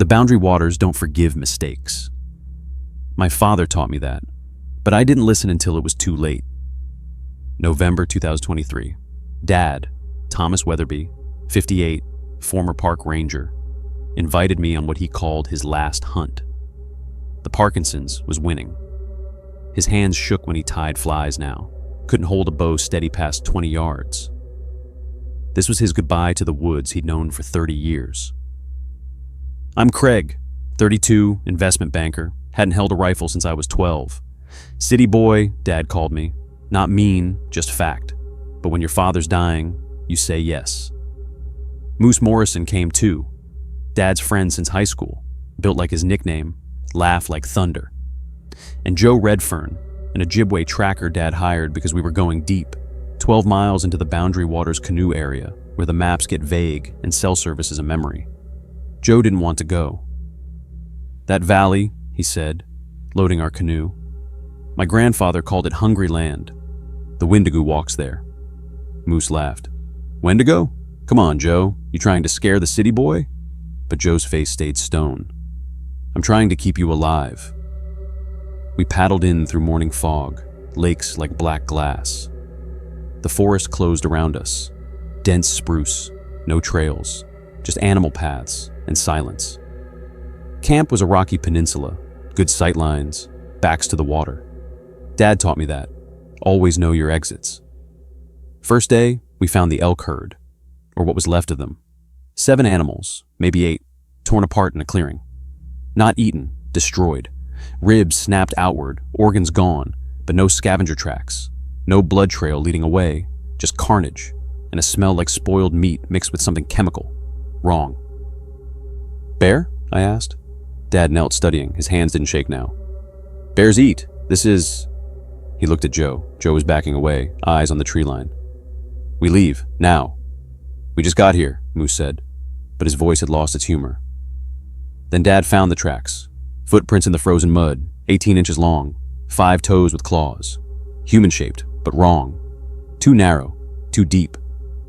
The boundary waters don't forgive mistakes. My father taught me that, but I didn't listen until it was too late. November 2023. Dad, Thomas Weatherby, 58, former park ranger, invited me on what he called his last hunt. The Parkinson's was winning. His hands shook when he tied flies now. Couldn't hold a bow steady past 20 yards. This was his goodbye to the woods he'd known for 30 years. I'm Craig, 32, investment banker. Hadn't held a rifle since I was 12. City boy, Dad called me. Not mean, just fact. But when your father's dying, you say yes. Moose Morrison came too. Dad's friend since high school. Built like his nickname, laugh like thunder. And Joe Redfern, an Ojibwe tracker Dad hired because we were going deep, 12 miles into the Boundary Waters canoe area, where the maps get vague and cell service is a memory. Joe didn't want to go. That valley, he said, loading our canoe. My grandfather called it Hungry Land. The wendigo walks there. Moose laughed. Wendigo? Come on, Joe. You trying to scare the city boy? But Joe's face stayed stone. I'm trying to keep you alive. We paddled in through morning fog, lakes like black glass. The forest closed around us. Dense spruce, no trails, just animal paths and silence. Camp was a rocky peninsula, good sight lines, backs to the water. Dad taught me that. Always know your exits. First day, we found the elk herd, or what was left of them. 7 animals, maybe 8, torn apart in a clearing. Not eaten, destroyed. Ribs snapped outward, organs gone, but no scavenger tracks. No blood trail leading away, just carnage, and a smell like spoiled meat mixed with something chemical. Wrong. Bear? I asked. Dad knelt studying, his hands didn't shake now. Bears eat. This is... He looked at Joe. Joe was backing away, eyes on the tree line. We leave, now. We just got here, Moose said, but his voice had lost its humor. Then Dad found the tracks. Footprints in the frozen mud, 18 inches long, 5 toes with claws. Human-shaped, but wrong. Too narrow, too deep,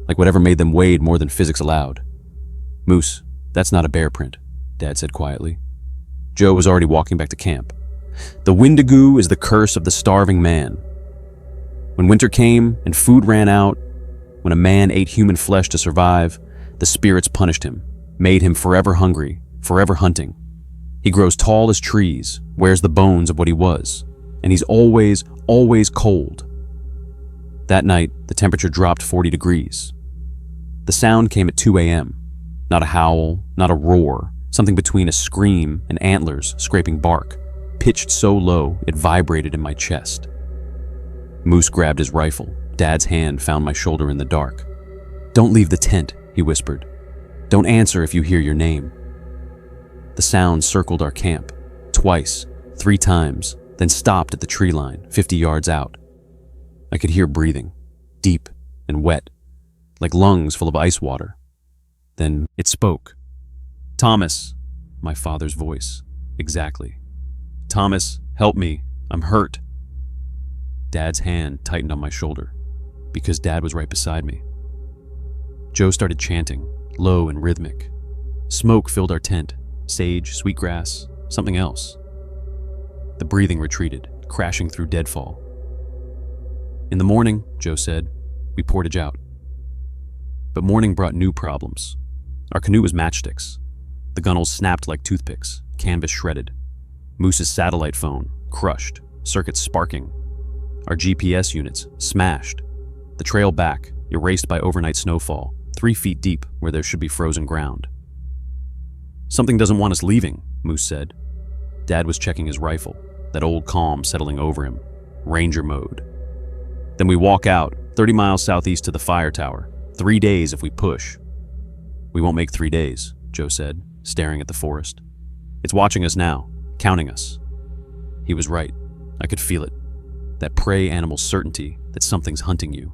like whatever made them wade more than physics allowed. Moose, that's not a bear print, Dad said quietly. Joe was already walking back to camp. The wendigo is the curse of the starving man. When winter came and food ran out, when a man ate human flesh to survive, the spirits punished him, made him forever hungry, forever hunting. He grows tall as trees, wears the bones of what he was, and he's always, always cold. That night, the temperature dropped 40 degrees. The sound came at 2 a.m. Not a howl, not a roar, something between a scream and antlers scraping bark, pitched so low it vibrated in my chest. Moose grabbed his rifle. Dad's hand found my shoulder in the dark. Don't leave the tent, he whispered. Don't answer if you hear your name. The sound circled our camp, twice, 3 times, then stopped at the tree line, 50 yards out. I could hear breathing, deep and wet, like lungs full of ice water. Then it spoke. Thomas, my father's voice, exactly. Thomas, help me, I'm hurt. Dad's hand tightened on my shoulder, because Dad was right beside me. Joe started chanting, low and rhythmic. Smoke filled our tent, sage, sweetgrass, something else. The breathing retreated, crashing through deadfall. In the morning, Joe said, we portage out. But morning brought new problems. Our canoe was matchsticks. The gunnels snapped like toothpicks, canvas shredded. Moose's satellite phone, crushed, circuits sparking. Our GPS units, smashed. The trail back, erased by overnight snowfall, 3 feet deep where there should be frozen ground. Something doesn't want us leaving, Moose said. Dad was checking his rifle, that old calm settling over him, ranger mode. Then we walk out, 30 miles southeast to the fire tower. 3 days if we push. We won't make 3 days, Joe said, staring at the forest. It's watching us now, counting us. He was right. I could feel it. That prey animal's certainty that something's hunting you.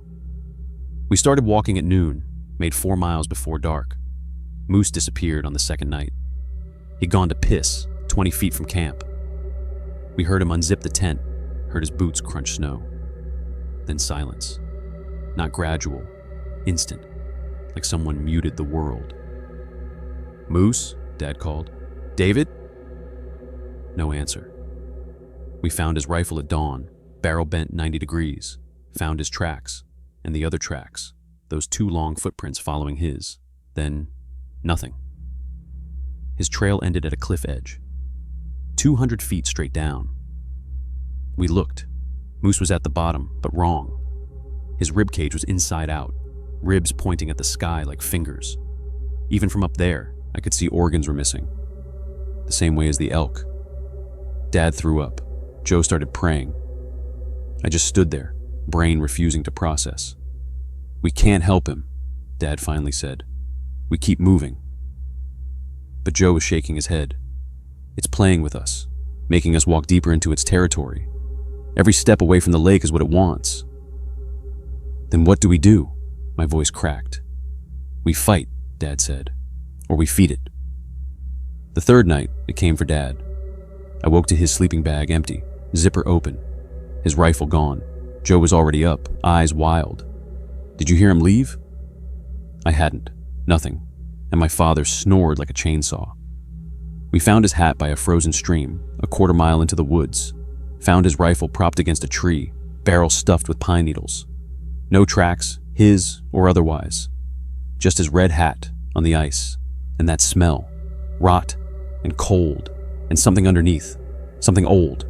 We started walking at noon, made 4 miles before dark. Moose disappeared on the second night. He'd gone to piss, 20 feet from camp. We heard him unzip the tent, heard his boots crunch snow. Then silence. Not gradual, instant, like someone muted the world. Moose, Dad called. David? No answer. We found his rifle at dawn, barrel bent 90 degrees, found his tracks, and the other tracks, those 2 long footprints following his. Then, nothing. His trail ended at a cliff edge, 200 feet straight down. We looked. Moose was at the bottom, but wrong. His rib cage was inside out, ribs pointing at the sky like fingers. Even from up there, I could see organs were missing, the same way as the elk. Dad threw up. Joe started praying. I just stood there, brain refusing to process. We can't help him, Dad finally said. We keep moving. But Joe was shaking his head. It's playing with us, making us walk deeper into its territory. Every step away from the lake is what it wants. Then what do we do? My voice cracked. We fight, Dad said, or we feed it. The third night, it came for Dad. I woke to his sleeping bag empty, zipper open, his rifle gone. Joe was already up, eyes wild. Did you hear him leave? I hadn't. Nothing. And my father snored like a chainsaw. We found his hat by a frozen stream, a quarter mile into the woods. Found his rifle propped against a tree, barrel stuffed with pine needles. No tracks, his or otherwise. Just his red hat on the ice, and that smell, rot and cold, and something underneath, something old.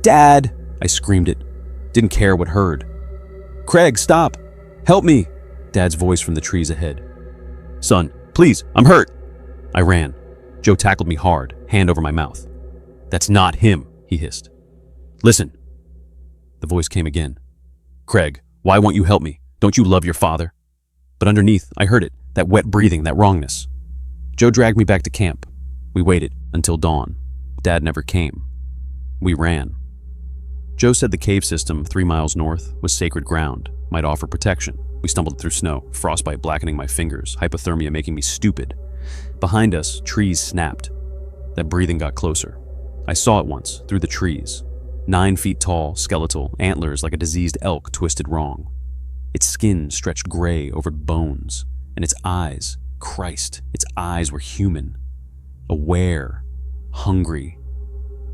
Dad! I screamed it. Didn't care what heard. Craig, stop! Help me! Dad's voice from the trees ahead. Son, please, I'm hurt! I ran. Joe tackled me hard, hand over my mouth. That's not him, he hissed. Listen. The voice came again. Craig, why won't you help me? Don't you love your father? But underneath, I heard it, that wet breathing, that wrongness. Joe dragged me back to camp. We waited until dawn. Dad never came. We ran. Joe said the cave system 3 miles north was sacred ground, might offer protection. We stumbled through snow, frostbite blackening my fingers, hypothermia making me stupid. Behind us, trees snapped. That breathing got closer. I saw it once, through the trees. 9 feet tall, skeletal, antlers like a diseased elk twisted wrong. Its skin stretched gray over bones, and its eyes, Christ, its eyes were human. Aware, hungry.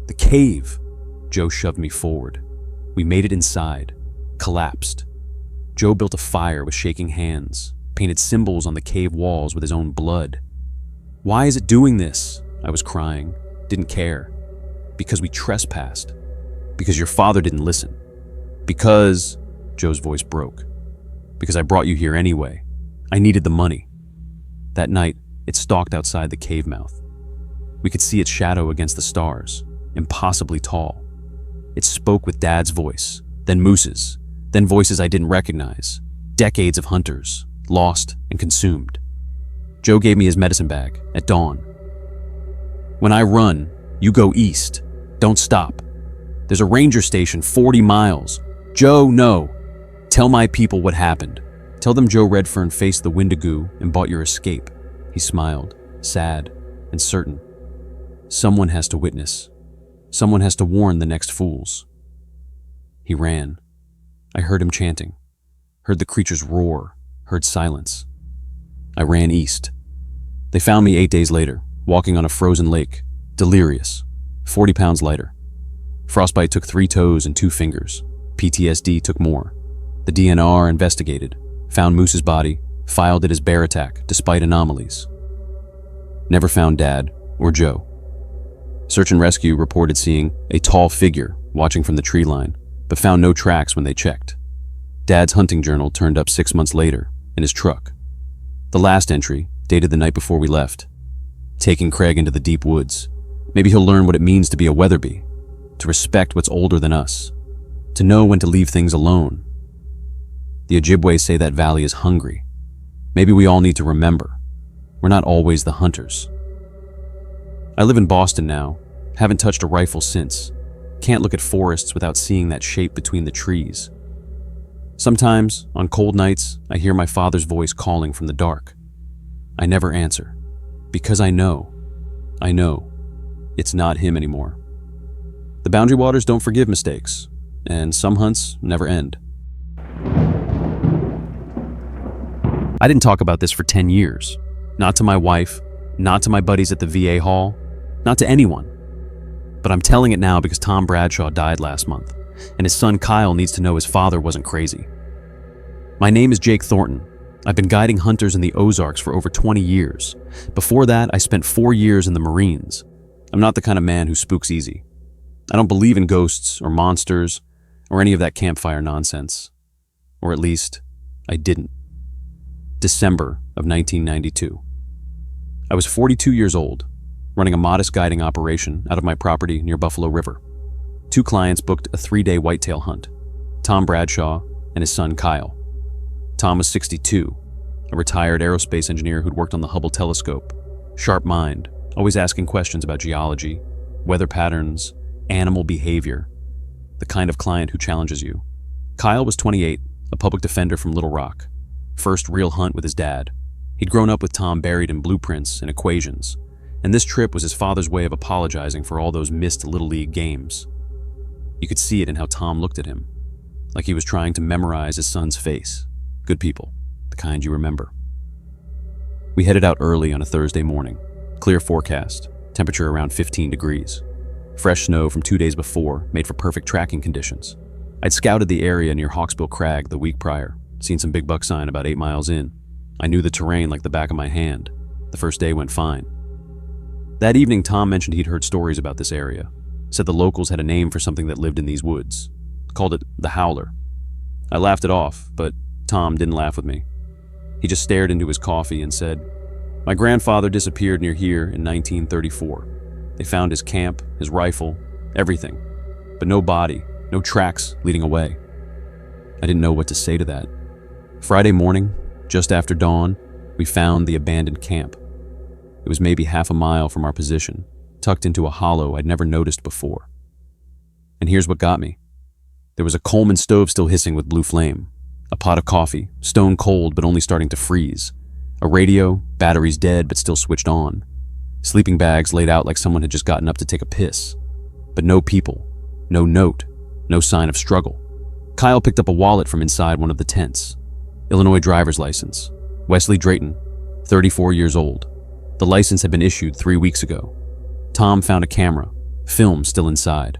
The cave! Joe shoved me forward. We made it inside, collapsed. Joe built a fire with shaking hands, painted symbols on the cave walls with his own blood. Why is it doing this? I was crying, didn't care. Because we trespassed. Because your father didn't listen. Because, Joe's voice broke. Because I brought you here anyway. I needed the money. That night, it stalked outside the cave mouth. We could see its shadow against the stars, impossibly tall. It spoke with Dad's voice, then Moose's, then voices I didn't recognize. Decades of hunters, lost and consumed. Joe gave me his medicine bag at dawn. When I run, you go east. Don't stop. There's a ranger station 40 miles. Joe, no. Tell my people what happened. Tell them Joe Redfern faced the wendigo and bought your escape. He smiled, sad and certain. Someone has to witness. Someone has to warn the next fools. He ran. I heard him chanting, heard the creatures roar, heard silence. I ran east. They found me 8 days later, walking on a frozen lake, delirious, 40 pounds lighter. Frostbite took 3 toes and 2 fingers. PTSD took more. The DNR investigated, found Moose's body, filed it as bear attack despite anomalies. Never found Dad or Joe. Search and rescue reported seeing a tall figure watching from the tree line, but found no tracks when they checked. Dad's hunting journal turned up 6 months later in his truck. The last entry, dated the night before we left. Taking Craig into the deep woods. Maybe he'll learn what it means to be a Weatherby, to respect what's older than us, to know when to leave things alone. The Ojibwe say that valley is hungry. Maybe we all need to remember, we're not always the hunters. I live in Boston now, haven't touched a rifle since. Can't look at forests without seeing that shape between the trees. Sometimes, on cold nights, I hear my father's voice calling from the dark. I never answer, because I know, it's not him anymore. The Boundary Waters don't forgive mistakes, and some hunts never end. I didn't talk about this for 10 years. Not to my wife, not to my buddies at the VA hall, Not to anyone. But I'm telling it now because Tom Bradshaw died last month, and his son Kyle needs to know his father wasn't crazy. My name is Jake Thornton. I've been guiding hunters in the Ozarks for over 20 years. Before that, I spent 4 years in the Marines. I'm not the kind of man who spooks easy. I don't believe in ghosts or monsters or any of that campfire nonsense. Or at least, I didn't. December of 1992. I was 42 years old, running a modest guiding operation out of my property near Buffalo River. 2 clients booked a 3-day whitetail hunt, Tom Bradshaw and his son Kyle. Tom was 62, a retired aerospace engineer who'd worked on the Hubble telescope. Sharp mind, always asking questions about geology, weather patterns, animal behavior, the kind of client who challenges you. Kyle was 28, a public defender from Little Rock. First real hunt with his dad. He'd grown up with Tom buried in blueprints and equations, and this trip was his father's way of apologizing for all those missed Little League games. You could see it in how Tom looked at him, like he was trying to memorize his son's face. Good people, the kind you remember. We headed out early on a Thursday morning. Clear forecast, temperature around 15 degrees. Fresh snow from 2 days before made for perfect tracking conditions. I'd scouted the area near Hawksbill Crag the week prior, seen some big buck sign about 8 miles in. I knew the terrain like the back of my hand. The first day went fine. That evening, Tom mentioned he'd heard stories about this area, said the locals had a name for something that lived in these woods, called it the howler. I laughed it off, but Tom didn't laugh with me. He just stared into his coffee and said, "My grandfather disappeared near here in 1934. They found his camp, his rifle, everything, but no body, no tracks leading away." I didn't know what to say to that. Friday morning, just after dawn, we found the abandoned camp. It was maybe half a mile from our position, tucked into a hollow I'd never noticed before. And here's what got me. There was a Coleman stove still hissing with blue flame, a pot of coffee, stone cold but only starting to freeze, a radio, batteries dead but still switched on, sleeping bags laid out like someone had just gotten up to take a piss, but no people, no note, no sign of struggle. Kyle picked up a wallet from inside one of the tents. Illinois driver's license. Wesley Drayton, 34 years old. The license had been issued 3 weeks ago. Tom found a camera, film still inside.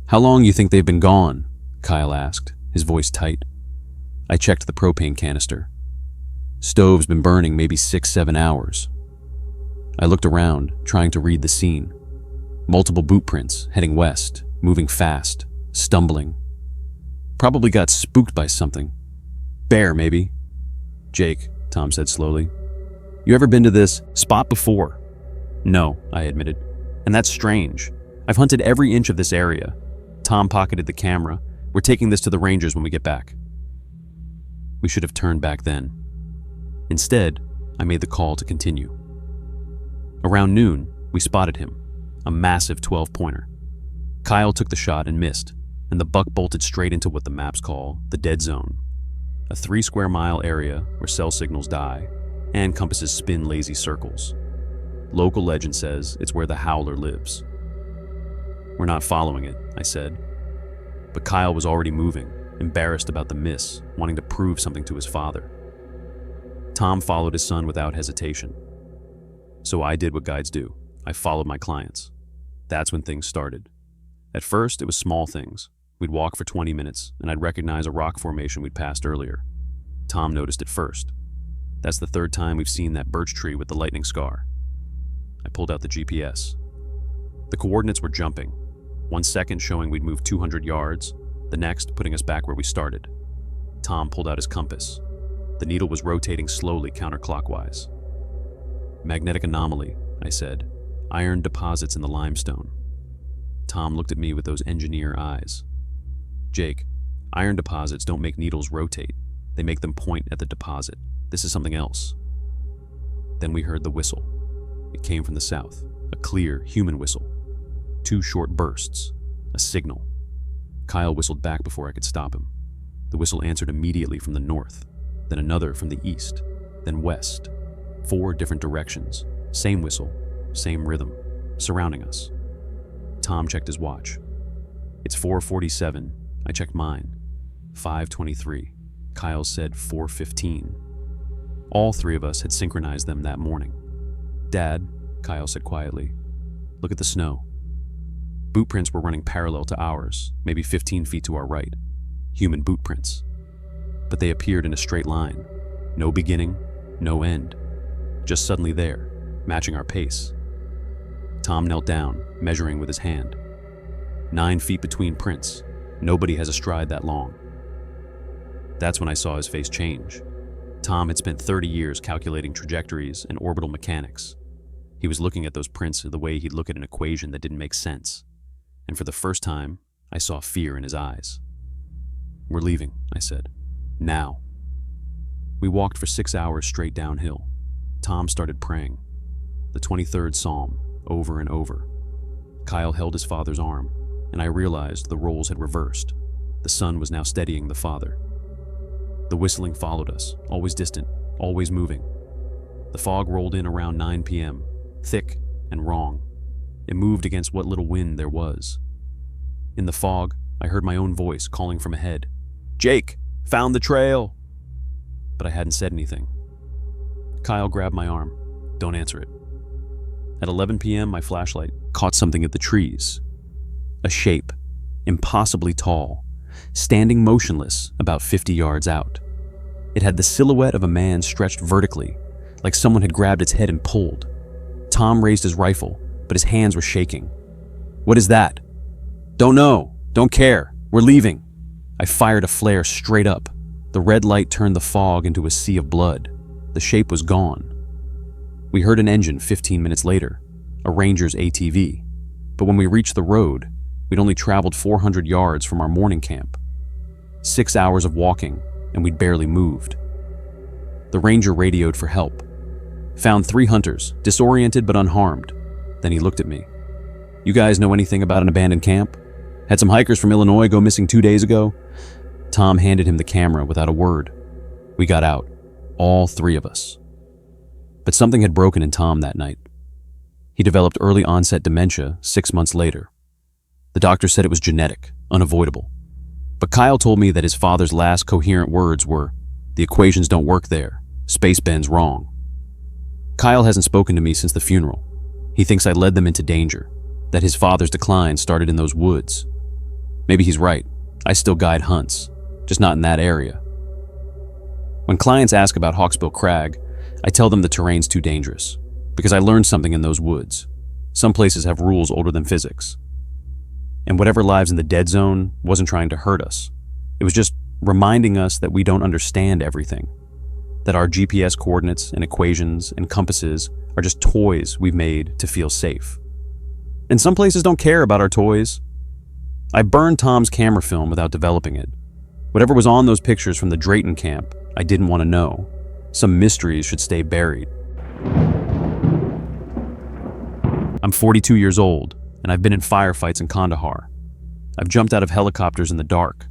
"How long you think they've been gone?" Kyle asked, his voice tight. I checked the propane canister. Stove's been burning maybe 6-7 hours. I looked around, trying to read the scene. Multiple boot prints, heading west, moving fast, stumbling. Probably got spooked by something. Bear, maybe. "Jake," Tom said slowly, "you ever been to this spot before?" "No," I admitted. "And that's strange. I've hunted every inch of this area." Tom pocketed the camera. "We're taking this to the rangers when we get back." We should have turned back then. Instead, I made the call to continue. Around noon, we spotted him, a massive 12-pointer. Kyle took the shot and missed, and the buck bolted straight into what the maps call the dead zone, a 3-square-mile area where cell signals die and compasses spin lazy circles. Local legend says it's where the howler lives. "We're not following it," I said. But Kyle was already moving, embarrassed about the miss, wanting to prove something to his father. Tom followed his son without hesitation. So I did what guides do. I followed my clients. That's when things started. At first, it was small things. We'd walk for 20 minutes, and I'd recognize a rock formation we'd passed earlier. Tom noticed it first. That's the 3rd time we've seen that birch tree with the lightning scar. I pulled out the GPS. The coordinates were jumping. 1 second showing we'd moved 200 yards, the next putting us back where we started. Tom pulled out his compass. The needle was rotating slowly counterclockwise. "Magnetic anomaly," I said. "Iron deposits in the limestone." Tom looked at me with those engineer eyes. "Jake, iron deposits don't make needles rotate. They make them point at the deposit. This is something else." Then we heard the whistle. It came from the south, a clear, human whistle. 2 short bursts, a signal. Kyle whistled back before I could stop him. The whistle answered immediately from the north, then another from the east, then west. 4 different directions, same whistle, same rhythm, surrounding us. Tom checked his watch. "It's 4:47. I checked mine. 5:23. Kyle said 4:15. All 3 of us had synchronized them that morning. "Dad," Kyle said quietly, Look at the snow. Boot prints were running parallel to ours, maybe 15 feet to our right. Human boot prints. But they appeared in a straight line. No beginning, no end. Just suddenly there, matching our pace. Tom knelt down, measuring with his hand. 9 feet between prints. Nobody has a stride that long. That's when I saw his face change. Tom had spent 30 years calculating trajectories and orbital mechanics. He was looking at those prints the way he'd look at an equation that didn't make sense. And for the first time, I saw fear in his eyes. "We're leaving," I said. "Now." We walked for 6 hours straight downhill. Tom started praying. The 23rd Psalm, over and over. Kyle held his father's arm, and I realized the roles had reversed. The son was now steadying the father. The whistling followed us, always distant, always moving. The fog rolled in around 9 p.m., thick and wrong. It moved against what little wind there was. In the fog, I heard my own voice calling from ahead. "Jake, found the trail!" But I hadn't said anything. Kyle grabbed my arm. "Don't answer it." At 11 p.m., my flashlight caught something at the trees. A shape, impossibly tall, standing motionless about 50 yards out. It had the silhouette of a man stretched vertically, like someone had grabbed its head and pulled. Tom raised his rifle, but his hands were shaking. "What is that?" "Don't know. Don't care. We're leaving." I fired a flare straight up. The red light turned the fog into a sea of blood. The shape was gone. We heard an engine 15 minutes later, a Ranger's ATV. But when we reached the road, we'd only traveled 400 yards from our morning camp. 6 hours of walking, and we'd barely moved. The Ranger radioed for help. Found 3 hunters, disoriented but unharmed. Then he looked at me. "You guys know anything about an abandoned camp? Had some hikers from Illinois go missing 2 days ago?" Tom handed him the camera without a word. We got out, all 3 of us. But something had broken in Tom that night. He developed early onset dementia 6 months later. The doctor said it was genetic, unavoidable. But Kyle told me that his father's last coherent words were, "The equations don't work there. Space bends wrong." Kyle hasn't spoken to me since the funeral. He thinks I led them into danger, that his father's decline started in those woods. Maybe he's right. I still guide hunts, just not in that area. When clients ask about Hawksbill Crag, I tell them the terrain's too dangerous, because I learned something in those woods. Some places have rules older than physics. And whatever lives in the dead zone wasn't trying to hurt us. It was just reminding us that we don't understand everything, that our GPS coordinates and equations and compasses are just toys we've made to feel safe. And some places don't care about our toys. I burned Tom's camera film without developing it. Whatever was on those pictures from the Drayton camp, I didn't want to know. Some mysteries should stay buried. I'm 42 years old, and I've been in firefights in Kandahar. I've jumped out of helicopters in the dark,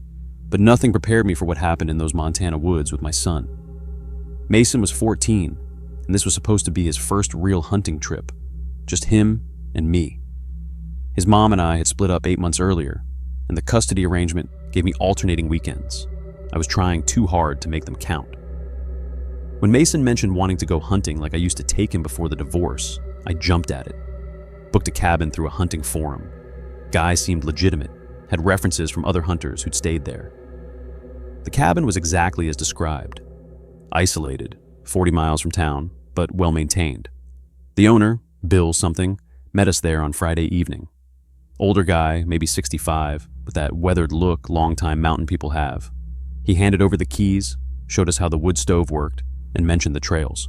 but nothing prepared me for what happened in those Montana woods with my son. Mason was 14, and this was supposed to be his first real hunting trip. Just him and me. His mom and I had split up 8 months earlier, and the custody arrangement gave me alternating weekends. I was trying too hard to make them count. When Mason mentioned wanting to go hunting like I used to take him before the divorce, I jumped at it. Booked a cabin through a hunting forum. Guy seemed legitimate, had references from other hunters who'd stayed there. The cabin was exactly as described. Isolated, 40 miles from town, but well-maintained. The owner, Bill something, met us there on Friday evening. Older guy, maybe 65, with that weathered look longtime mountain people have. He handed over the keys, showed us how the wood stove worked, and mentioned the trails.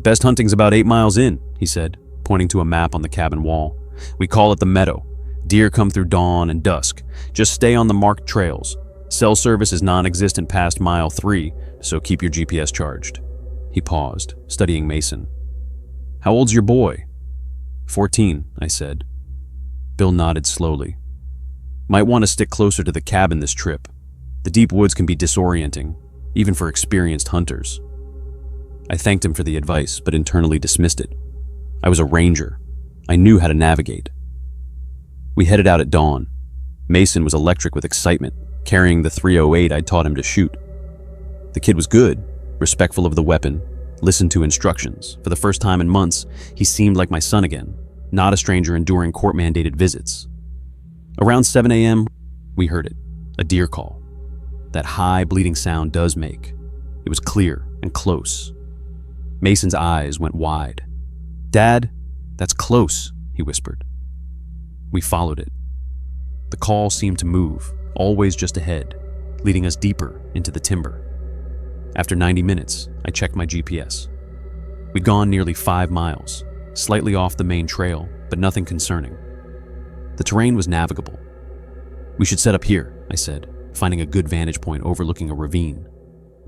"Best hunting's about 8 miles in," he said, pointing to a map on the cabin wall. "We call it the meadow. Deer come through dawn and dusk. Just stay on the marked trails. Cell service is non-existent past mile 3, so keep your GPS charged." He paused, studying Mason. "How old's your boy?" 14, I said. Bill nodded slowly. "Might want to stick closer to the cabin this trip. The deep woods can be disorienting, even for experienced hunters." I thanked him for the advice, but internally dismissed it. I was a ranger. I knew how to navigate. We headed out at dawn. Mason was electric with excitement, carrying the .308 I'd taught him to shoot. The kid was good, respectful of the weapon, listened to instructions. For the first time in months, he seemed like my son again. not a stranger enduring court-mandated visits. Around 7 a.m., we heard it, a deer call. That high, bleating sound does make. It was clear and close. Mason's eyes went wide. "Dad, that's close," he whispered. We followed it. The call seemed to move, always just ahead, leading us deeper into the timber. After 90 minutes, I checked my GPS. We'd gone nearly 5 miles, slightly off the main trail, but nothing concerning. The terrain was navigable. "We should set up here," I said, finding a good vantage point overlooking a ravine.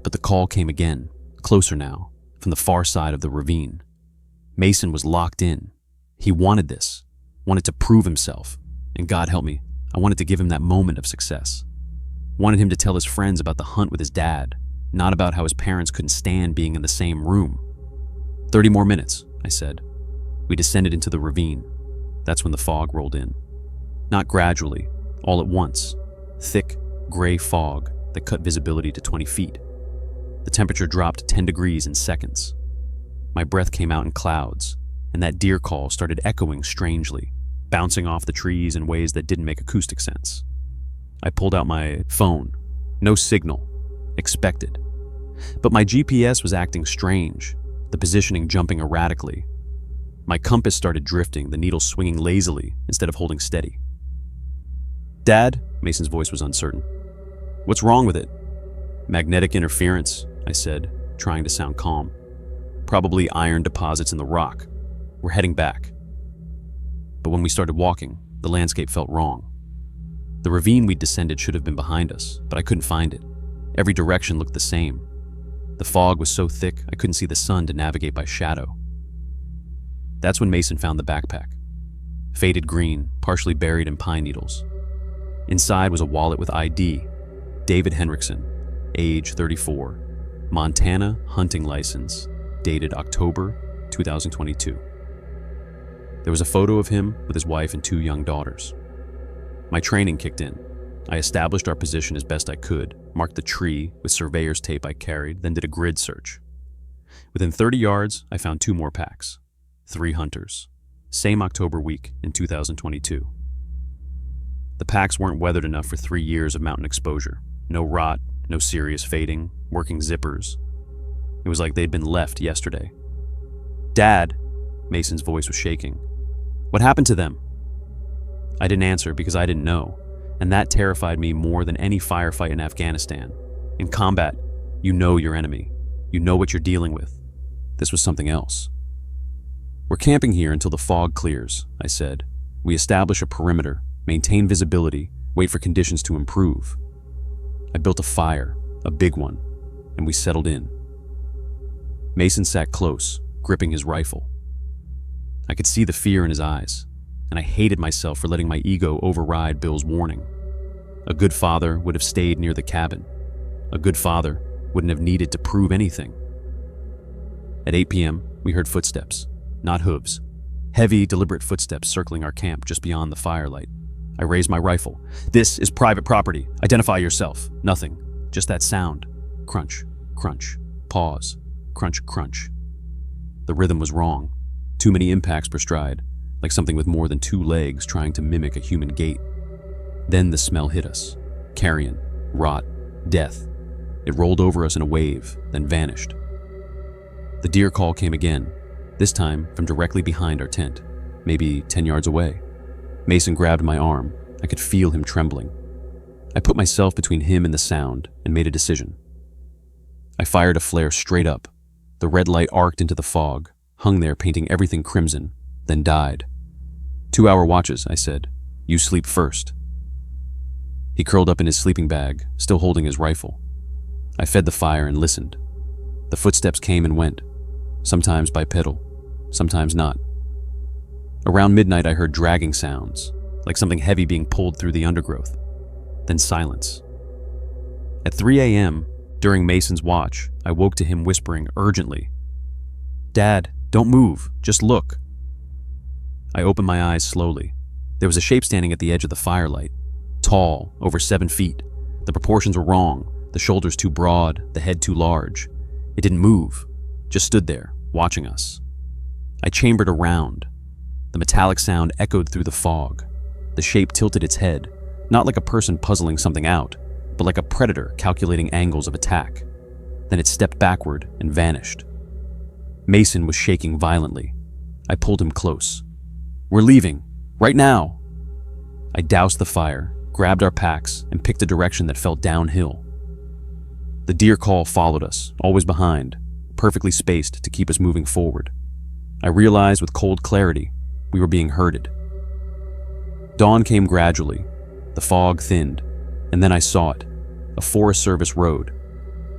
But the call came again, closer now, from the far side of the ravine. Mason was locked in. He wanted this, wanted to prove himself, and God help me, I wanted to give him that moment of success. Wanted him to tell his friends about the hunt with his dad, not about how his parents couldn't stand being in the same room. 30 more minutes, I said. We descended into the ravine. That's when the fog rolled in. Not gradually, all at once. Thick, gray fog that cut visibility to 20 feet. The temperature dropped 10 degrees in seconds. My breath came out in clouds, and that deer call started echoing strangely, bouncing off the trees in ways that didn't make acoustic sense. I pulled out my phone. No signal. Expected. But my GPS was acting strange, the positioning jumping erratically. My compass started drifting, the needle swinging lazily instead of holding steady. "Dad?" Mason's voice was uncertain. "What's wrong with it?" "Magnetic interference," I said, trying to sound calm. "Probably iron deposits in the rock. We're heading back." But when we started walking, the landscape felt wrong. The ravine we'd descended should have been behind us, but I couldn't find it. Every direction looked the same. The fog was so thick I couldn't see the sun to navigate by shadow. That's when Mason found the backpack. Faded green, partially buried in pine needles. Inside was a wallet with ID, David Henriksen, age 34, Montana hunting license, dated October 2022. There was a photo of him with his wife and 2 young daughters. My training kicked in. I established our position as best I could, marked the tree with surveyor's tape I carried, then did a grid search. Within 30 yards, I found 2 more packs. 3 hunters. Same October week in 2022. The packs weren't weathered enough for 3 years of mountain exposure. No rot, no serious fading, working zippers. It was like they'd been left yesterday. "Dad," Mason's voice was shaking. "What happened to them?" I didn't answer because I didn't know, and that terrified me more than any firefight in Afghanistan. In combat, you know your enemy. You know what you're dealing with. This was something else. "We're camping here until the fog clears," I said. "We establish a perimeter, maintain visibility, wait for conditions to improve." I built a fire, a big one, and we settled in. Mason sat close, gripping his rifle. I could see the fear in his eyes, and I hated myself for letting my ego override Bill's warning. A good father would have stayed near the cabin. A good father wouldn't have needed to prove anything. At 8 p.m., we heard footsteps, not hooves. Heavy, deliberate footsteps circling our camp just beyond the firelight. I raised my rifle. "This is private property. Identify yourself." Nothing. Just that sound. Crunch, crunch, pause, crunch, crunch. The rhythm was wrong. Too many impacts per stride, like something with more than 2 legs trying to mimic a human gait. Then the smell hit us. Carrion, rot, death. It rolled over us in a wave, then vanished. The deer call came again, this time from directly behind our tent, maybe 10 yards away. Mason grabbed my arm. I could feel him trembling. I put myself between him and the sound and made a decision. I fired a flare straight up. The red light arced into the fog, hung there painting everything crimson, then died. 2-hour watches, I said. You sleep first. He curled up in his sleeping bag, still holding his rifle. I fed the fire and listened. The footsteps came and went, sometimes bipedal, sometimes not. Around midnight I heard dragging sounds, like something heavy being pulled through the undergrowth. Then silence. At 3 a.m., during Mason's watch, I woke to him whispering urgently, "Dad, don't move, just look." I opened my eyes slowly. There was a shape standing at the edge of the firelight. Tall, over 7 feet. The proportions were wrong, the shoulders too broad, the head too large. It didn't move, just stood there, watching us. I chambered around. The metallic sound echoed through the fog. The shape tilted its head, not like a person puzzling something out, but like a predator calculating angles of attack. Then it stepped backward and vanished. Mason was shaking violently. I pulled him close. "We're leaving. Right now!" I doused the fire, grabbed our packs, and picked a direction that fell downhill. The deer call followed us, always behind, perfectly spaced to keep us moving forward. I realized with cold clarity we were being herded. Dawn came gradually. The fog thinned, and then I saw it, a Forest Service road.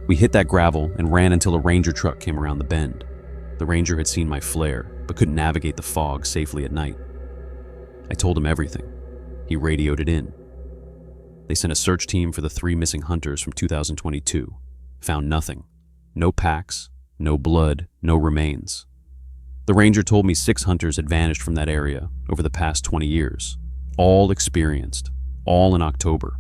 We hit that gravel and ran until a ranger truck came around the bend. The ranger had seen my flare, but couldn't navigate the fog safely at night. I told him everything. He radioed it in. They sent a search team for the 3 missing hunters from 2022. Found nothing. No packs, no blood, no remains. The ranger told me 6 hunters had vanished from that area over the past 20 years. All experienced, all in October.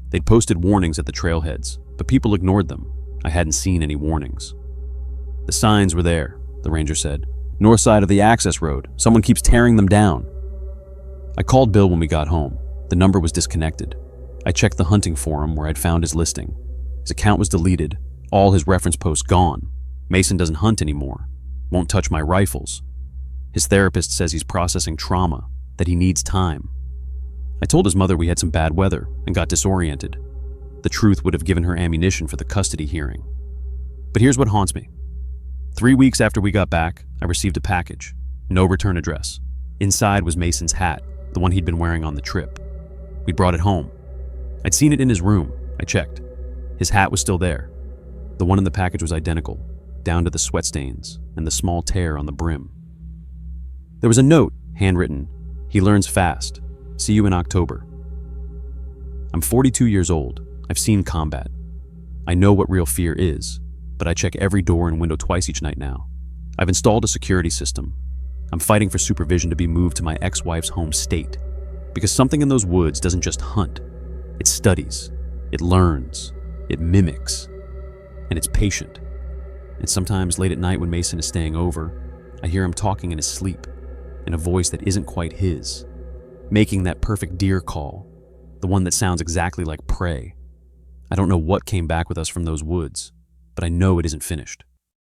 They'd posted warnings at the trailheads, but people ignored them. I hadn't seen any warnings. "The signs were there," the ranger said. "North side of the access road. Someone keeps tearing them down." I called Bill when we got home. The number was disconnected. I checked the hunting forum where I'd found his listing. His account was deleted, all his reference posts gone. Mason doesn't hunt anymore. Won't touch my rifles. His therapist says he's processing trauma, that he needs time. I told his mother we had some bad weather and got disoriented. The truth would have given her ammunition for the custody hearing. But here's what haunts me. 3 weeks after we got back, I received a package. No return address. Inside was Mason's hat, the one he'd been wearing on the trip. We brought it home. I'd seen it in his room. I checked. His hat was still there. The one in the package was identical, down to the sweat stains and the small tear on the brim. There was a note, handwritten, "He learns fast. See you in October." I'm 42 years old. I've seen combat. I know what real fear is, but I check every door and window twice each night now. I've installed a security system. I'm fighting for supervision to be moved to my ex-wife's home state, because something in those woods doesn't just hunt. It studies, it learns, it mimics, and it's patient. And sometimes late at night when Mason is staying over, I hear him talking in his sleep, in a voice that isn't quite his, making that perfect deer call, the one that sounds exactly like prey. I don't know what came back with us from those woods, but I know it isn't finished.